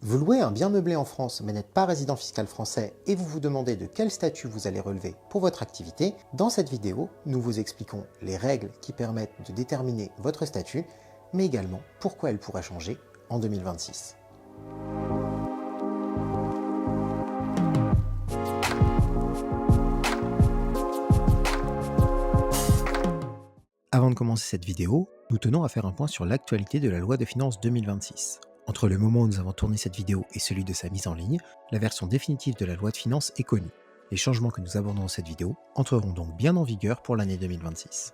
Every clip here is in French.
Vous louez un bien meublé en France mais n'êtes pas résident fiscal français et vous vous demandez de quel statut vous allez relever pour votre activité, dans cette vidéo, nous vous expliquons les règles qui permettent de déterminer votre statut, mais également pourquoi elle pourrait changer en 2026. Avant de commencer cette vidéo, nous tenons à faire un point sur l'actualité de la loi de finances 2026. Entre le moment où nous avons tourné cette vidéo et celui de sa mise en ligne, la version définitive de la loi de finances est connue. Les changements que nous abordons dans cette vidéo entreront donc bien en vigueur pour l'année 2026.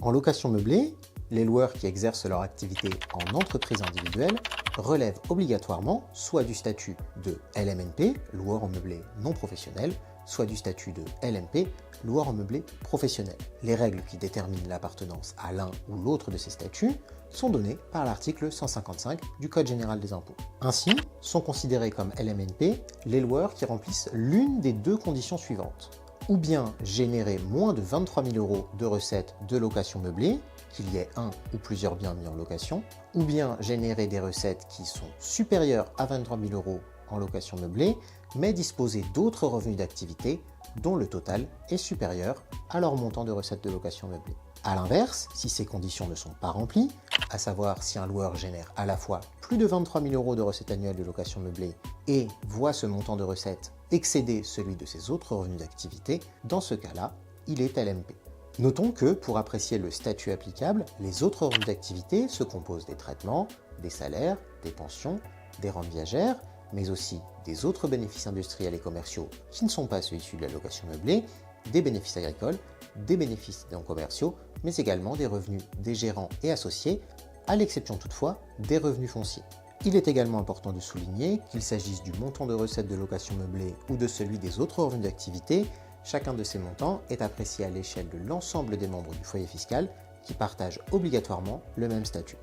En location meublée, les loueurs qui exercent leur activité en entreprise individuelle relèvent obligatoirement soit du statut de LMNP, loueur en meublé non professionnel, soit du statut de LMP, loueur en meublé professionnel. Les règles qui déterminent l'appartenance à l'un ou l'autre de ces statuts sont données par l'article 155 du Code général des impôts. Ainsi, sont considérés comme LMNP les loueurs qui remplissent l'une des deux conditions suivantes. Ou bien générer moins de 23 000 € de recettes de location meublée, qu'il y ait un ou plusieurs biens mis en location, ou bien générer des recettes qui sont supérieures à 23 000 € en location meublée, mais disposer d'autres revenus d'activité dont le total est supérieur à leur montant de recettes de location meublée. A l'inverse, si ces conditions ne sont pas remplies, à savoir si un loueur génère à la fois plus de 23 000 € de recettes annuelles de location meublée et voit ce montant de recettes excéder celui de ses autres revenus d'activité, dans ce cas-là, il est LMP. Notons que, pour apprécier le statut applicable, les autres revenus d'activité se composent des traitements, des salaires, des pensions, des rentes viagères, mais aussi des autres bénéfices industriels et commerciaux qui ne sont pas ceux issus de la location meublée, des bénéfices agricoles, des bénéfices non commerciaux, mais également des revenus des gérants et associés, à l'exception toutefois des revenus fonciers. Il est également important de souligner qu'il s'agisse du montant de recettes de location meublée ou de celui des autres revenus d'activité, chacun de ces montants est apprécié à l'échelle de l'ensemble des membres du foyer fiscal qui partagent obligatoirement le même statut.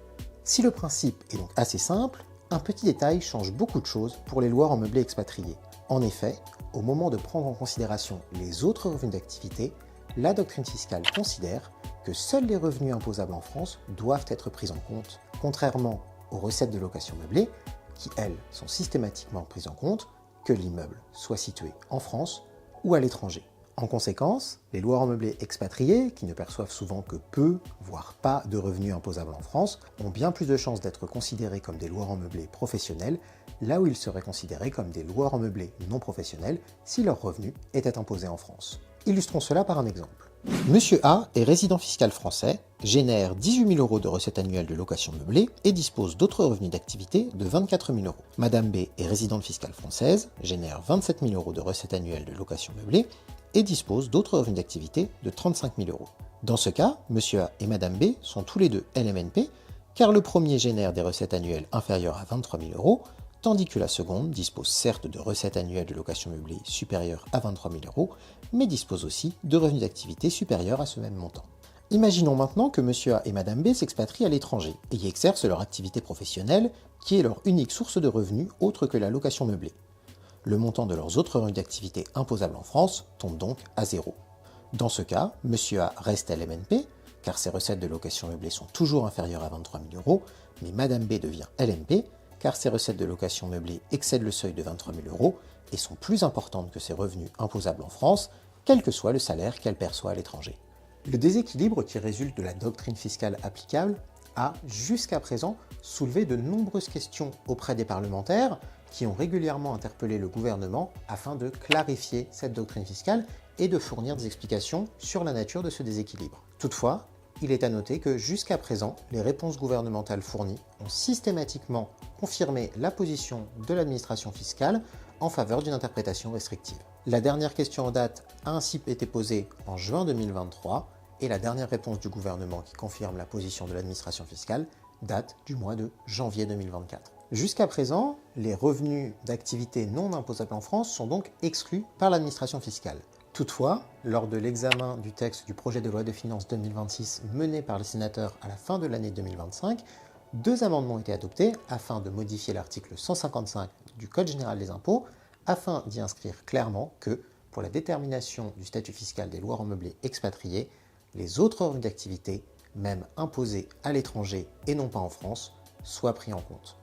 Si le principe est donc assez simple, un petit détail change beaucoup de choses pour les loueurs en meublé expatriés. En effet, au moment de prendre en considération les autres revenus d'activité, la doctrine fiscale considère que seuls les revenus imposables en France doivent être pris en compte, contrairement aux recettes de location meublée, qui elles sont systématiquement prises en compte, que l'immeuble soit situé en France ou à l'étranger. En conséquence, les loueurs en meublé expatriés, qui ne perçoivent souvent que peu, voire pas de revenus imposables en France, ont bien plus de chances d'être considérés comme des loueurs en meublé professionnels, là où ils seraient considérés comme des loueurs en meublé non professionnels si leurs revenus étaient imposés en France. Illustrons cela par un exemple. Monsieur A est résident fiscal français, génère 18 000 € de recettes annuelles de location meublée et dispose d'autres revenus d'activité de 24 000 €. Madame B est résidente fiscale française, génère 27 000 € de recettes annuelles de location meublée et dispose d'autres revenus d'activité de 35 000 €. Dans ce cas, Monsieur A et Madame B sont tous les deux LMNP, car le premier génère des recettes annuelles inférieures à 23 000 €, tandis que la seconde dispose certes de recettes annuelles de location meublée supérieures à 23 000 €, mais dispose aussi de revenus d'activité supérieurs à ce même montant. Imaginons maintenant que Monsieur A et Madame B s'expatrient à l'étranger et y exercent leur activité professionnelle, qui est leur unique source de revenus autre que la location meublée. Le montant de leurs autres revenus d'activité imposables en France tombe donc à zéro. Dans ce cas, Monsieur A reste LMNP, car ses recettes de location meublée sont toujours inférieures à 23 000 €, mais Madame B devient LMP, car ses recettes de location meublée excèdent le seuil de 23 000 € et sont plus importantes que ses revenus imposables en France, quel que soit le salaire qu'elle perçoit à l'étranger. Le déséquilibre qui résulte de la doctrine fiscale applicable a, jusqu'à présent, soulevé de nombreuses questions auprès des parlementaires qui ont régulièrement interpellé le gouvernement afin de clarifier cette doctrine fiscale et de fournir des explications sur la nature de ce déséquilibre. Toutefois, il est à noter que jusqu'à présent, les réponses gouvernementales fournies ont systématiquement confirmé la position de l'administration fiscale en faveur d'une interprétation restrictive. La dernière question en date a ainsi été posée en juin 2023 et la dernière réponse du gouvernement qui confirme la position de l'administration fiscale date du mois de janvier 2024. Jusqu'à présent, les revenus d'activité non imposables en France sont donc exclus par l'administration fiscale. Toutefois, lors de l'examen du texte du projet de loi de finances 2026 mené par les sénateurs à la fin de l'année 2025, deux amendements ont été adoptés afin de modifier l'article 155 du Code général des impôts afin d'y inscrire clairement que, pour la détermination du statut fiscal des loueurs en meublé expatriés, les autres revenus d'activité, même imposés à l'étranger et non pas en France, soient pris en compte.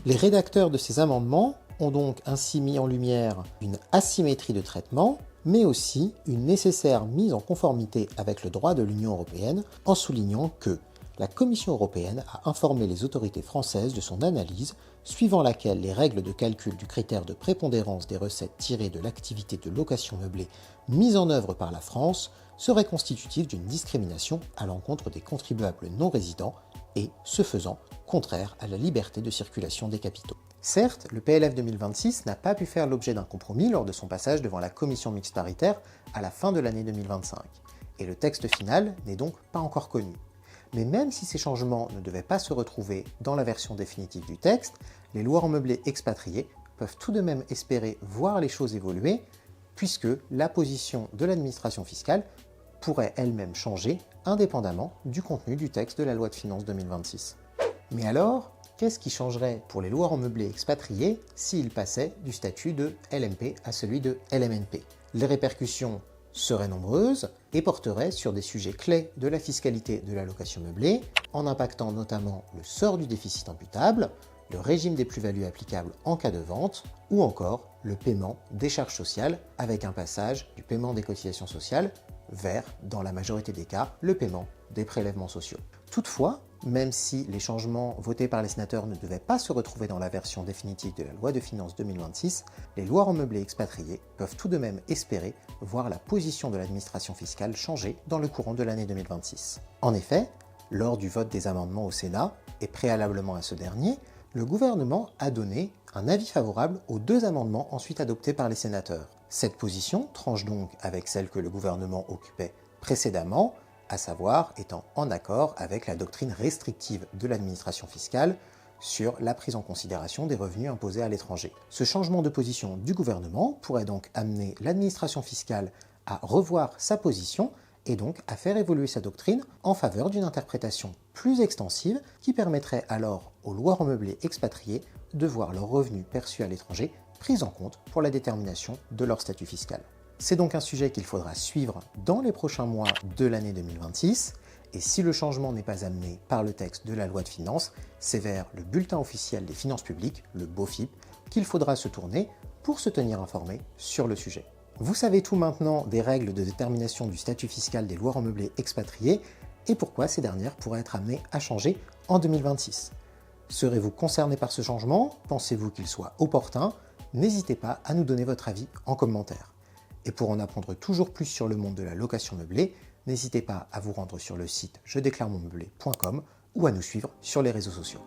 Les rédacteurs de ces amendements ont donc ainsi mis en lumière une asymétrie de traitement, mais aussi une nécessaire mise en conformité avec le droit de l'Union européenne en soulignant que la Commission européenne a informé les autorités françaises de son analyse, suivant laquelle les règles de calcul du critère de prépondérance des recettes tirées de l'activité de location meublée mise en œuvre par la France seraient constitutives d'une discrimination à l'encontre des contribuables non résidents et, ce faisant, contraire à la liberté de circulation des capitaux. Certes, le PLF 2026 n'a pas pu faire l'objet d'un compromis lors de son passage devant la commission mixte paritaire à la fin de l'année 2025, et le texte final n'est donc pas encore connu. Mais même si ces changements ne devaient pas se retrouver dans la version définitive du texte, les loueurs meublés expatriés peuvent tout de même espérer voir les choses évoluer, puisque la position de l'administration fiscale pourrait elle-même changer indépendamment du contenu du texte de la loi de finances 2026. Mais alors, qu'est-ce qui changerait pour les loueurs meublés expatriés s'ils passaient du statut de LMP à celui de LMNP? Les répercussions seraient nombreuses et porteraient sur des sujets clés de la fiscalité de la location meublée, en impactant notamment le sort du déficit imputable, le régime des plus-values applicables en cas de vente, ou encore le paiement des charges sociales, avec un passage du paiement des cotisations sociales vers, dans la majorité des cas, le paiement des prélèvements sociaux. Toutefois, même si les changements votés par les sénateurs ne devaient pas se retrouver dans la version définitive de la loi de finances 2026, les loueurs meublés expatriés peuvent tout de même espérer voir la position de l'administration fiscale changer dans le courant de l'année 2026. En effet, lors du vote des amendements au Sénat, et préalablement à ce dernier, le gouvernement a donné un avis favorable aux 2 amendements ensuite adoptés par les sénateurs. Cette position tranche donc avec celle que le gouvernement occupait précédemment, à savoir étant en accord avec la doctrine restrictive de l'administration fiscale sur la prise en considération des revenus imposés à l'étranger. Ce changement de position du gouvernement pourrait donc amener l'administration fiscale à revoir sa position et donc à faire évoluer sa doctrine en faveur d'une interprétation plus extensive qui permettrait alors aux loueurs meublés expatriés de voir leurs revenus perçus à l'étranger pris en compte pour la détermination de leur statut fiscal. C'est donc un sujet qu'il faudra suivre dans les prochains mois de l'année 2026, et si le changement n'est pas amené par le texte de la loi de finances, c'est vers le bulletin officiel des finances publiques, le BOFIP, qu'il faudra se tourner pour se tenir informé sur le sujet. Vous savez tout maintenant des règles de détermination du statut fiscal des loueurs meublés expatriés et pourquoi ces dernières pourraient être amenées à changer en 2026. Serez-vous concerné par ce changement? Pensez-vous qu'il soit opportun? N'hésitez pas à nous donner votre avis en commentaire. Et pour en apprendre toujours plus sur le monde de la location meublée, n'hésitez pas à vous rendre sur le site jedéclaremonmeublé.com ou à nous suivre sur les réseaux sociaux.